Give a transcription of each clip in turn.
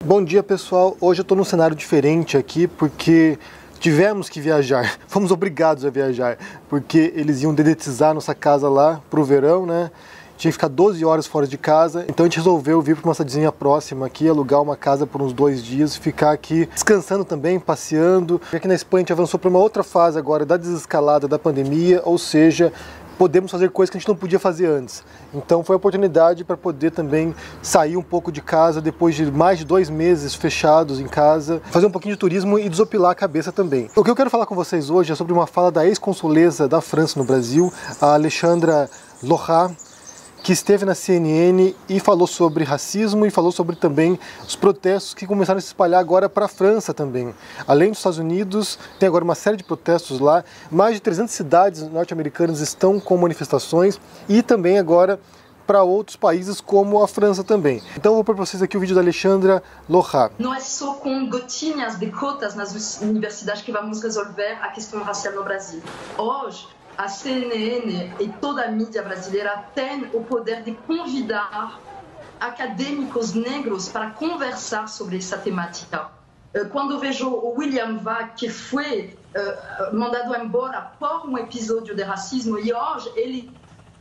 Bom dia, pessoal. Hoje eu estou num cenário diferente aqui porque tivemos que viajar, fomos obrigados a viajar, porque eles iam dedetizar nossa casa lá pro verão, né? Tinha que ficar 12 horas fora de casa, então a gente resolveu vir para uma cidadezinha próxima aqui, alugar uma casa por uns 2 dias, ficar aqui descansando também, passeando. E aqui na Espanha a gente avançou para uma outra fase agora da desescalada da pandemia, ou seja, podemos fazer coisas que a gente não podia fazer antes. Então foi a oportunidade para poder também sair um pouco de casa depois de mais de 2 meses fechados em casa, fazer um pouquinho de turismo e desopilar a cabeça também. O que eu quero falar com vocês hoje é sobre uma fala da ex-consuleza da França no Brasil, a Alexandra Loja, que esteve na CNN e falou sobre racismo e falou sobre também os protestos que começaram a se espalhar agora para a França também. Além dos Estados Unidos, tem agora uma série de protestos lá. Mais de 300 cidades norte-americanas estão com manifestações e também agora para outros países como a França também. Então eu vou pôr para vocês aqui o vídeo da Alexandra Loja. Não é só com gotinhas de cotas nas universidades que vamos resolver a questão racial no Brasil. Hoje, a CNN e toda a mídia brasileira tem o poder de convidar acadêmicos negros para conversar sobre essa temática. Quando vejo o William Vac, que foi mandado embora por um episódio de racismo, e hoje ele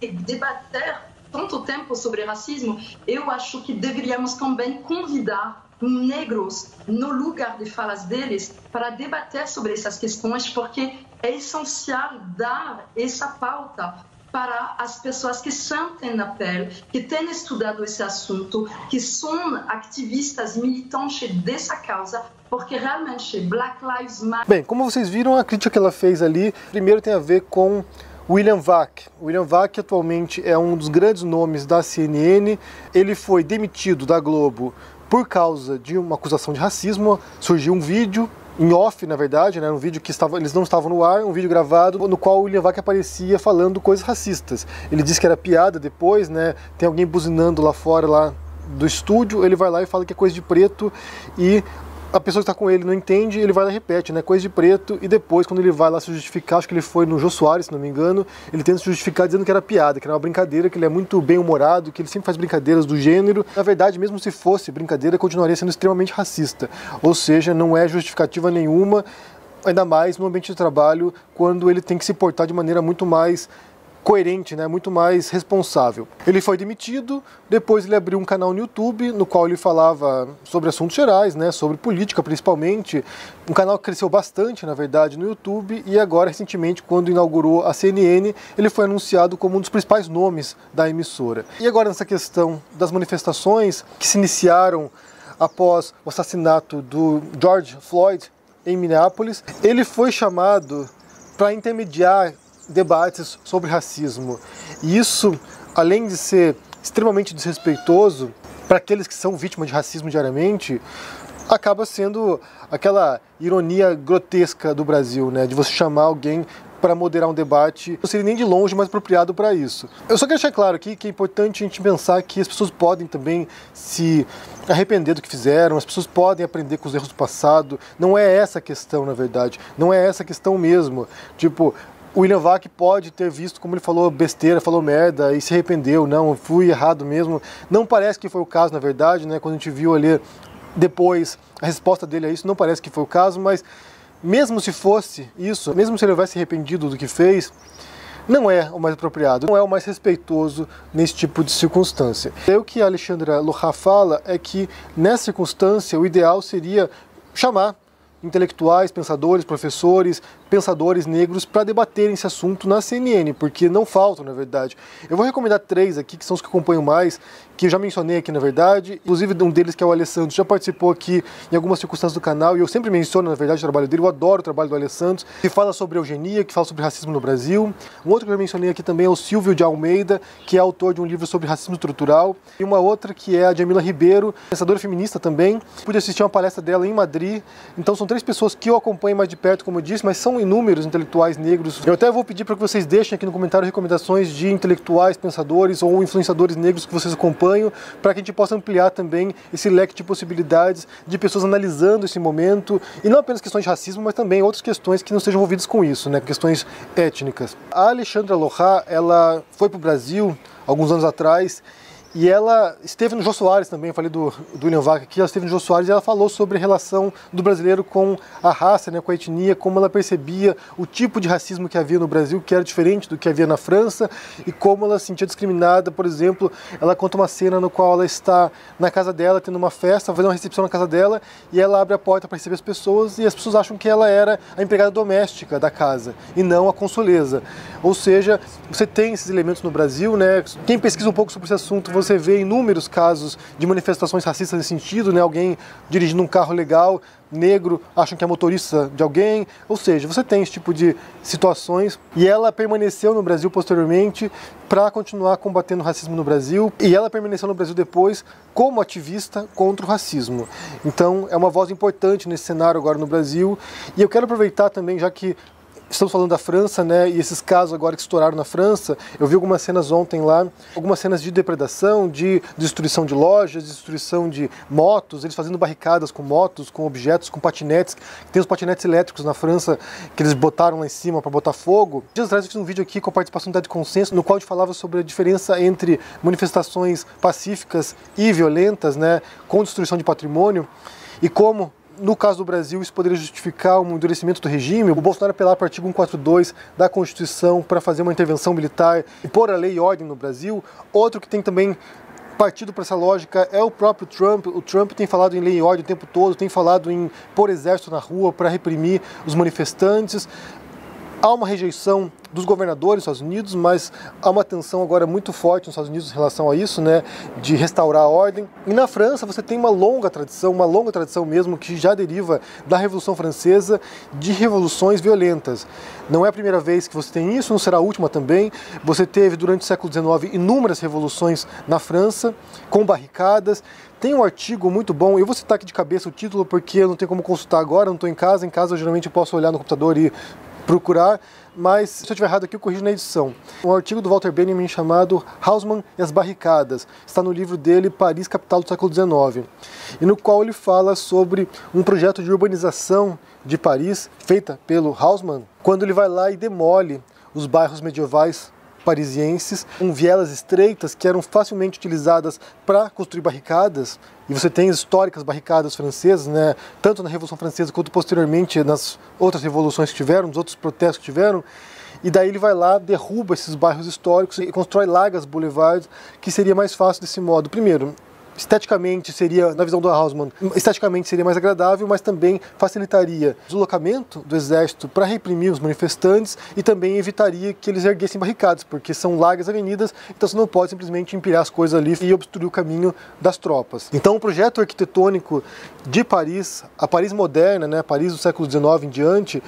debater tanto tempo sobre racismo, eu acho que deveríamos também convidar negros no lugar de falas deles para debater sobre essas questões, porque é essencial dar essa pauta para as pessoas que sentem na pele, que têm estudado esse assunto, que são ativistas militantes dessa causa, porque realmente Black Lives Matter... Bem, como vocês viram, a crítica que ela fez ali, primeiro tem a ver com William Vac. William Vac atualmente é um dos grandes nomes da CNN, ele foi demitido da Globo por causa de uma acusação de racismo. Surgiu um vídeo em off, na verdade, né, um vídeo que eles não estavam no ar, um vídeo gravado no qual o William Vac aparecia falando coisas racistas. Ele disse que era piada depois, né, tem alguém buzinando lá fora lá do estúdio, ele vai lá e fala que é coisa de preto e a pessoa que está com ele não entende, ele vai lá e repete, né, coisa de preto, e depois quando ele vai lá se justificar, acho que ele foi no Jô Soares, se não me engano, ele tenta se justificar dizendo que era piada, que era uma brincadeira, que ele é muito bem-humorado, que ele sempre faz brincadeiras do gênero. Na verdade, mesmo se fosse brincadeira, continuaria sendo extremamente racista, ou seja, não é justificativa nenhuma, ainda mais no ambiente de trabalho, quando ele tem que se portar de maneira muito mais coerente, né, muito mais responsável. Ele foi demitido, depois ele abriu um canal no YouTube, no qual ele falava sobre assuntos gerais, né, sobre política principalmente, um canal que cresceu bastante, na verdade, no YouTube, e agora, recentemente, quando inaugurou a CNN, ele foi anunciado como um dos principais nomes da emissora. E agora nessa questão das manifestações que se iniciaram após o assassinato do George Floyd em Minneapolis, ele foi chamado para intermediar debates sobre racismo. E isso, além de ser extremamente desrespeitoso para aqueles que são vítimas de racismo diariamente, acaba sendo aquela ironia grotesca do Brasil, né, de você chamar alguém para moderar um debate, não seria nem de longe mais apropriado para isso. Eu só quero deixar claro aqui que é importante a gente pensar que as pessoas podem também se arrepender do que fizeram, as pessoas podem aprender com os erros do passado, não é essa a questão, na verdade, não é essa a questão mesmo. Tipo, o William Vac pode ter visto como ele falou besteira, falou merda e se arrependeu, não, fui errado mesmo. Não parece que foi o caso, na verdade, né? Quando a gente viu ali depois a resposta dele a isso, não parece que foi o caso, mas mesmo se fosse isso, mesmo se ele tivesse arrependido do que fez, não é o mais apropriado, não é o mais respeitoso nesse tipo de circunstância. E o que a Alexandra Loja fala é que nessa circunstância o ideal seria chamar intelectuais, pensadores, professores, pensadores negros para debaterem esse assunto na CNN, porque não faltam, na verdade. Eu vou recomendar 3 aqui, que são os que acompanho mais, que eu já mencionei aqui, na verdade. Inclusive, um deles, que é o Alessandro, já participou aqui em algumas circunstâncias do canal, e eu sempre menciono, na verdade, o trabalho dele. Eu adoro o trabalho do Alessandro, que fala sobre eugenia, que fala sobre racismo no Brasil. Um outro que eu já mencionei aqui também é o Silvio de Almeida, que é autor de um livro sobre racismo estrutural. E uma outra que é a Jamila Ribeiro, pensadora feminista também. Pude assistir uma palestra dela em Madrid. Então são 3 pessoas que eu acompanho mais de perto, como eu disse, mas são inúmeros intelectuais negros. Eu até vou pedir para que vocês deixem aqui no comentário recomendações de intelectuais, pensadores ou influenciadores negros que vocês acompanham, para que a gente possa ampliar também esse leque de possibilidades de pessoas analisando esse momento, e não apenas questões de racismo, mas também outras questões que não estejam envolvidas com isso, né, questões étnicas. A Alexandra Loja, ela foi para o Brasil alguns anos atrás, E ela esteve no Jô Soares também, eu falei do William Vac aqui, ela esteve no Jô Soares e ela falou sobre a relação do brasileiro com a raça, né, com a etnia, como ela percebia o tipo de racismo que havia no Brasil, que era diferente do que havia na França, e como ela se sentia discriminada. Por exemplo, ela conta uma cena no qual ela está na casa dela, tendo uma festa, fazendo uma recepção na casa dela, e ela abre a porta para receber as pessoas, e as pessoas acham que ela era a empregada doméstica da casa, e não a consoleza. Ou seja, você tem esses elementos no Brasil, né? Quem pesquisa um pouco sobre esse assunto, você vê inúmeros casos de manifestações racistas nesse sentido, né? Alguém dirigindo um carro legal, negro, acham que é motorista de alguém. Ou seja, você tem esse tipo de situações. E ela permaneceu no Brasil posteriormente para continuar combatendo o racismo no Brasil. E ela permaneceu no Brasil depois como ativista contra o racismo. Então, é uma voz importante nesse cenário agora no Brasil. E eu quero aproveitar também, já que estamos falando da França, né, e esses casos agora que estouraram na França, eu vi algumas cenas ontem lá, algumas cenas de depredação, de destruição de lojas, destruição de motos, eles fazendo barricadas com motos, com objetos, com patinetes. Tem os patinetes elétricos na França que eles botaram lá em cima para botar fogo. Dias atrás eu fiz um vídeo aqui com a participação da Unidade de Consenso, no qual a gente falava sobre a diferença entre manifestações pacíficas e violentas, né, com destruição de patrimônio, e como no caso do Brasil, isso poderia justificar um endurecimento do regime. O Bolsonaro apelar para o artigo 142 da Constituição para fazer uma intervenção militar e pôr a lei e ordem no Brasil. Outro que tem também partido para essa lógica é o próprio Trump. O Trump tem falado em lei e ordem o tempo todo, tem falado em pôr exército na rua para reprimir os manifestantes. Há uma rejeição dos governadores dos Estados Unidos, mas há uma tensão agora muito forte nos Estados Unidos em relação a isso, né, de restaurar a ordem. E na França você tem uma longa tradição mesmo, que já deriva da Revolução Francesa, de revoluções violentas. Não é a primeira vez que você tem isso, não será a última também. Você teve durante o século XIX inúmeras revoluções na França, com barricadas. Tem um artigo muito bom, eu vou citar aqui de cabeça o título porque eu não tenho como consultar agora, não estou em casa eu geralmente posso olhar no computador e procurar, mas se eu estiver errado aqui eu corrijo na edição. Um artigo do Walter Benjamin chamado Haussmann e as Barricadas, está no livro dele Paris, Capital do século XIX, e no qual ele fala sobre um projeto de urbanização de Paris, feita pelo Haussmann, quando ele vai lá e demole os bairros medievais parisienses, com vielas estreitas que eram facilmente utilizadas para construir barricadas. E você tem históricas barricadas francesas, né, tanto na Revolução Francesa quanto posteriormente nas outras revoluções que tiveram, nos outros protestos que tiveram. E daí ele vai lá, derruba esses bairros históricos e constrói largas boulevards, que seria mais fácil desse modo. Primeiro, esteticamente seria, na visão do Haussmann, esteticamente seria mais agradável, mas também facilitaria o deslocamento do exército para reprimir os manifestantes e também evitaria que eles erguessem barricadas, porque são largas avenidas, então você não pode simplesmente empilhar as coisas ali e obstruir o caminho das tropas. Então o projeto arquitetônico de Paris, a Paris moderna, né, Paris do século XIX em diante,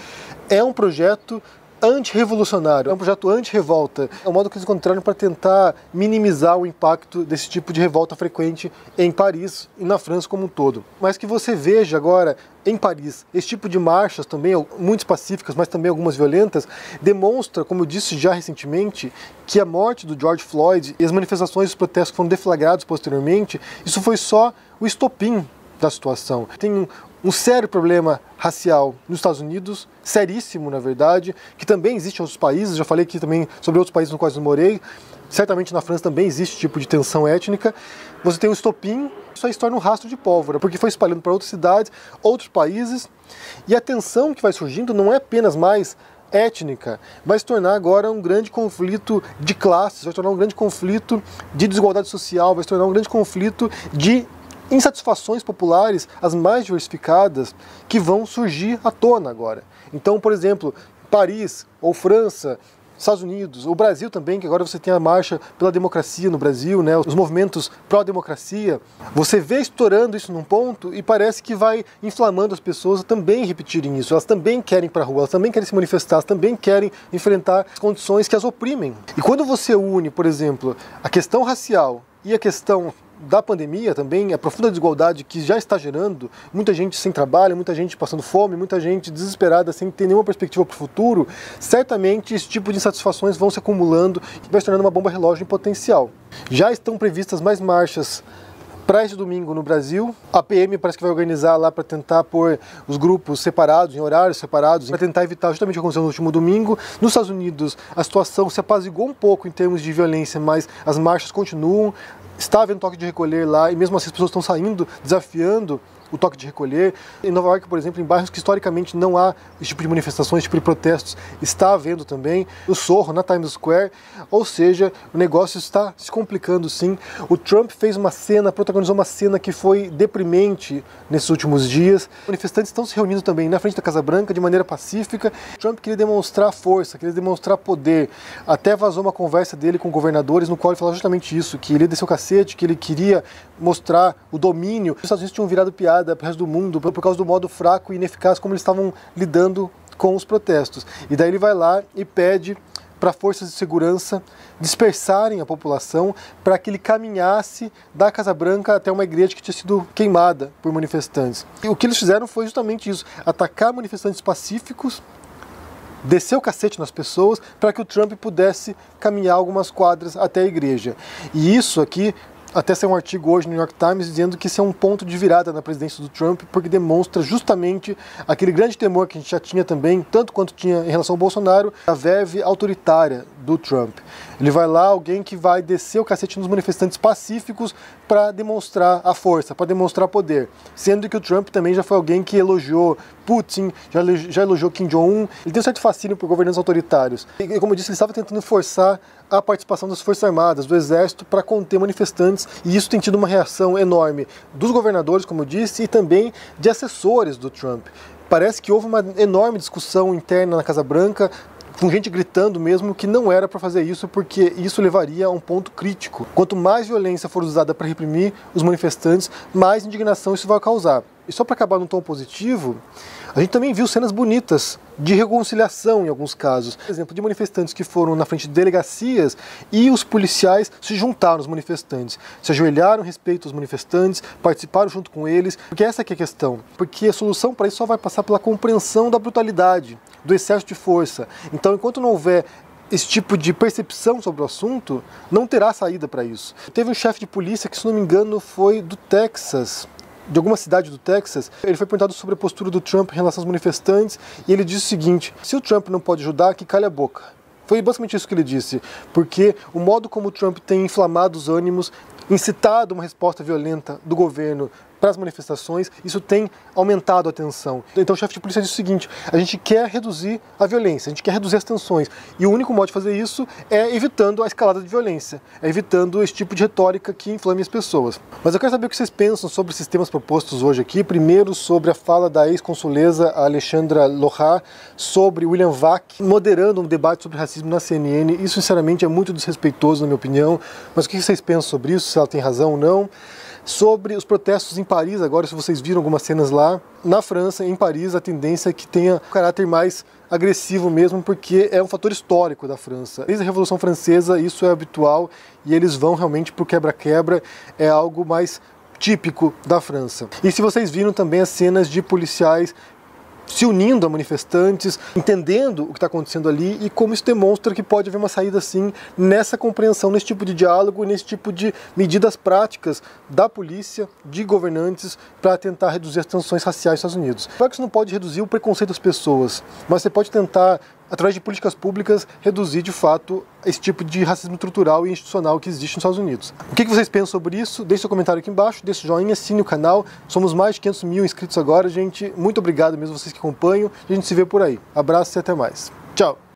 é um projeto antirrevolucionário, é um projeto anti-revolta. É um modo que eles encontraram para tentar minimizar o impacto desse tipo de revolta frequente em Paris e na França como um todo. Mas que você veja agora em Paris esse tipo de marchas também, muitas pacíficas, mas também algumas violentas, demonstra, como eu disse já recentemente, que a morte do George Floyd e as manifestações e os protestos que foram deflagrados posteriormente, isso foi só o estopim da situação. Tem um sério problema racial nos Estados Unidos, seríssimo na verdade, que também existe em outros países, já falei aqui também sobre outros países no quais eu morei, certamente na França também existe esse tipo de tensão étnica. Você tem um estopim, isso aí se torna um rastro de pólvora, porque foi espalhando para outras cidades, outros países, e a tensão que vai surgindo não é apenas mais étnica, vai se tornar agora um grande conflito de classes, vai se tornar um grande conflito de desigualdade social, vai se tornar um grande conflito de insatisfações populares, as mais diversificadas, que vão surgir à tona agora. Então, por exemplo, Paris ou França, Estados Unidos, o Brasil também, que agora você tem a marcha pela democracia no Brasil, né, os movimentos pró-democracia, você vê estourando isso num ponto e parece que vai inflamando as pessoas a também repetirem isso. Elas também querem ir para a rua, elas também querem se manifestar, elas também querem enfrentar as condições que as oprimem. E quando você une, por exemplo, a questão racial e a questão da pandemia também, a profunda desigualdade que já está gerando, muita gente sem trabalho, muita gente passando fome, muita gente desesperada, sem ter nenhuma perspectiva para o futuro, certamente esse tipo de insatisfações vão se acumulando e vai se tornando uma bomba relógio em potencial. Já estão previstas mais marchas para esse domingo no Brasil. A PM parece que vai organizar lá para tentar pôr os grupos separados, em horários separados, para tentar evitar justamente o que aconteceu no último domingo. Nos Estados Unidos, a situação se apaziguou um pouco em termos de violência, mas as marchas continuam. está havendo toque de recolher lá e mesmo assim as pessoas estão saindo, desafiando o toque de recolher. Em Nova York, por exemplo, em bairros que historicamente não há esse tipo de manifestações, esse tipo de protestos, está havendo também. No Sorro, na Times Square, ou seja, o negócio está se complicando sim. O Trump fez uma cena, protagonizou uma cena que foi deprimente nesses últimos dias. Os manifestantes estão se reunindo também na frente da Casa Branca de maneira pacífica. O Trump queria demonstrar força, queria demonstrar poder. Até vazou uma conversa dele com governadores no qual ele falou justamente isso, que ele ia descer o cacete, que ele queria mostrar o domínio. Os Estados Unidos tinham virado piada para o resto do mundo por causa do modo fraco e ineficaz como eles estavam lidando com os protestos. E daí ele vai lá e pede para forças de segurança dispersarem a população para que ele caminhasse da Casa Branca até uma igreja que tinha sido queimada por manifestantes. E o que eles fizeram foi justamente isso, atacar manifestantes pacíficos, descer o cacete nas pessoas para que o Trump pudesse caminhar algumas quadras até a igreja. E isso aqui até saiu um artigo hoje no New York Times dizendo que isso é um ponto de virada na presidência do Trump, porque demonstra justamente aquele grande temor que a gente já tinha também, tanto quanto tinha em relação ao Bolsonaro, a verve autoritária do Trump. Ele vai lá, alguém que vai descer o cacete nos manifestantes pacíficos para demonstrar a força, para demonstrar poder. Sendo que o Trump também já foi alguém que elogiou Putin, já elogiou Kim Jong-un. Ele tem um certo fascínio por governantes autoritários. E como eu disse, ele estava tentando forçar a participação das Forças Armadas, do Exército, para conter manifestantes, e isso tem tido uma reação enorme dos governadores, como eu disse, e também de assessores do Trump. Parece que houve uma enorme discussão interna na Casa Branca, com gente gritando mesmo que não era para fazer isso, porque isso levaria a um ponto crítico. Quanto mais violência for usada para reprimir os manifestantes, mais indignação isso vai causar. E só para acabar num tom positivo, a gente também viu cenas bonitas de reconciliação em alguns casos. Por exemplo, de manifestantes que foram na frente de delegacias e os policiais se juntaram aos manifestantes, se ajoelharam a respeito aos manifestantes, participaram junto com eles, porque essa aqui é a questão. Porque a solução para isso só vai passar pela compreensão da brutalidade, do excesso de força. Então, enquanto não houver esse tipo de percepção sobre o assunto, não terá saída para isso. Teve um chefe de polícia que, se não me engano, foi do Texas, de alguma cidade do Texas. Ele foi perguntado sobre a postura do Trump em relação aos manifestantes e ele disse o seguinte: se o Trump não pode ajudar, que calhe a boca. Foi basicamente isso que ele disse, porque o modo como o Trump tem inflamado os ânimos, incitado uma resposta violenta do governo para as manifestações, isso tem aumentado a tensão. Então o chefe de polícia disse o seguinte: a gente quer reduzir a violência, a gente quer reduzir as tensões, e o único modo de fazer isso é evitando a escalada de violência, é evitando esse tipo de retórica que inflame as pessoas. Mas eu quero saber o que vocês pensam sobre esses temas propostos hoje aqui. Primeiro, sobre a fala da ex-consuleza Alexandra Lohar sobre William Vac moderando um debate sobre racismo na CNN. Isso, sinceramente, é muito desrespeitoso, na minha opinião. Mas o que vocês pensam sobre isso, se ela tem razão ou não? Sobre os protestos em Paris, agora, se vocês viram algumas cenas lá, na França, em Paris, a tendência é que tenha um caráter mais agressivo mesmo, porque é um fator histórico da França. Desde a Revolução Francesa, isso é habitual, e eles vão realmente pro quebra-quebra, é algo mais típico da França. E se vocês viram também as cenas de policiais se unindo a manifestantes, entendendo o que está acontecendo ali e como isso demonstra que pode haver uma saída sim nessa compreensão, nesse tipo de diálogo, nesse tipo de medidas práticas da polícia, de governantes, para tentar reduzir as tensões raciais nos Estados Unidos. Claro que você não pode reduzir o preconceito das pessoas, mas você pode tentar, através de políticas públicas, reduzir de fato esse tipo de racismo estrutural e institucional que existe nos Estados Unidos. O que vocês pensam sobre isso? Deixe seu comentário aqui embaixo, deixe o joinha, assine o canal. Somos mais de 500 mil inscritos agora, gente. Muito obrigado mesmo vocês que acompanham. A gente se vê por aí. Abraço e até mais. Tchau!